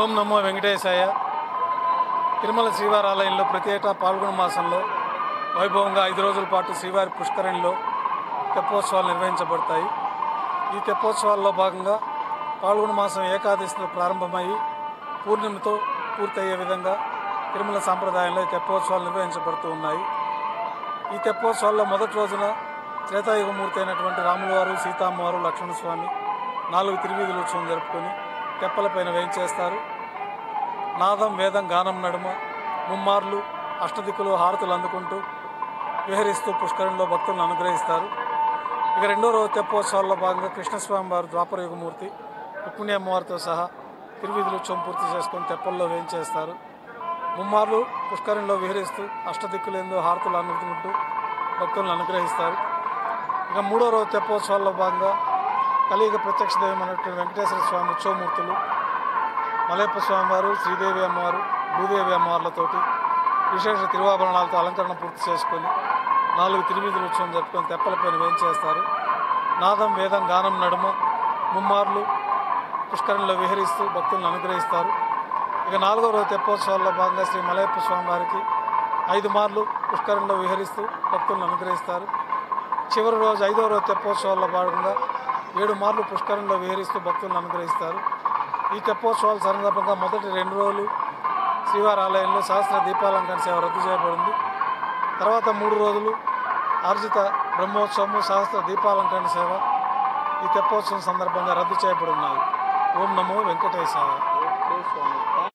ఓం నమో వెంకటేశాయ. తిరుమల శ్రీవారి ఆలయంలో ప్రతి ఏటా పాల్గొన మాసంలో వైభవంగా 5 రోజుల పాటు శ్రీవారి పుష్కరిణిలో తెప్పోత్సవాలు నిర్వహించబడతాయి. ఈ తెప్పోత్సవాల్లో భాగంగా పాల్గొన మాసం ఏకాదశితో ప్రారంభమయ్యి పూర్ణిమతో పూర్తయ్యే విధంగా తిరుమల సాంప్రదాయంలో ఈ తెప్పోత్సవాలు నిర్వహించబడుతూ ఉన్నాయి. ఈ తెప్పోత్సవాల్లో మొదటి రోజున త్రేతాయుగమూర్తి అయినటువంటి రాములవారు, సీతామ్మవారు, లక్ష్మణస్వామి 4 తిరువీధుల ఉత్సవం జరుపుకొని తెప్పలపైన వేయించేస్తారు. నాదం, వేదం, గానం నడుమ ముమ్మార్లు అష్టదిక్కులు హారతులు అందుకుంటూ విహరిస్తూ పుష్కరంలో భక్తులను అనుగ్రహిస్తారు. ఇక రెండో రోజు తెప్పోత్సవాల్లో భాగంగా కృష్ణస్వామి వారు ద్వాపరయుగమూర్తి రుక్మిణి అమ్మవారితో సహా తిరువీధుల ఉత్సవం పూర్తి చేసుకొని తెప్పల్లో వేయించేస్తారు. ముమ్మార్లు పుష్కరంలో విహరిస్తూ అష్టదిక్కులందు హారతులు అందుకుంటూ భక్తులను అనుగ్రహిస్తారు. ఇక మూడో రోజు తెప్పోత్సవాల్లో భాగంగా కలియుగ ప్రత్యక్ష దైవమైనటువంటి వెంకటేశ్వర స్వామి ఉత్సవమూర్తులు మలయప్ప స్వామివారు, శ్రీదేవి అమ్మవారు, భూదేవి అమ్మవార్లతోటి విశేష తిరువాభరణాలతో అలంకరణ పూర్తి చేసుకొని 4 తిరువీధుల ఉత్సవం జరుపుకొని తెప్పలపైన వేయించేస్తారు. నాదం, వేదం, గానం నడుమ ముమ్మార్లు పుష్కరంలో విహరిస్తూ భక్తులను అనుగ్రహిస్తారు. ఇక 4వ రోజు తెప్పోత్సవాల్లో భాగంగా శ్రీ మలయప్ప స్వామివారికి 5 మార్లు పుష్కరంలో విహరిస్తూ భక్తులను అనుగ్రహిస్తారు. చివరి రోజు 5వ రోజు తెప్పోత్సవాల్లో భాగంగా 7 మార్లు పుష్కరంలో విహరిస్తూ భక్తులను అనుగ్రహిస్తారు. ఈ తెప్పోత్సవాల సందర్భంగా మొదటి 2 రోజులు శ్రీవారి ఆలయంలో సహస్ర దీపాలంకరణ సేవ రద్దు చేయబడింది. తర్వాత 3 రోజులు ఆర్జిత బ్రహ్మోత్సవము, సహస్ర దీపాలంకరణ సేవ ఈ తెప్పోత్సవం సందర్భంగా రద్దు చేయబడి ఉన్నాయి. ఓం నమో వెంకటేశాయ.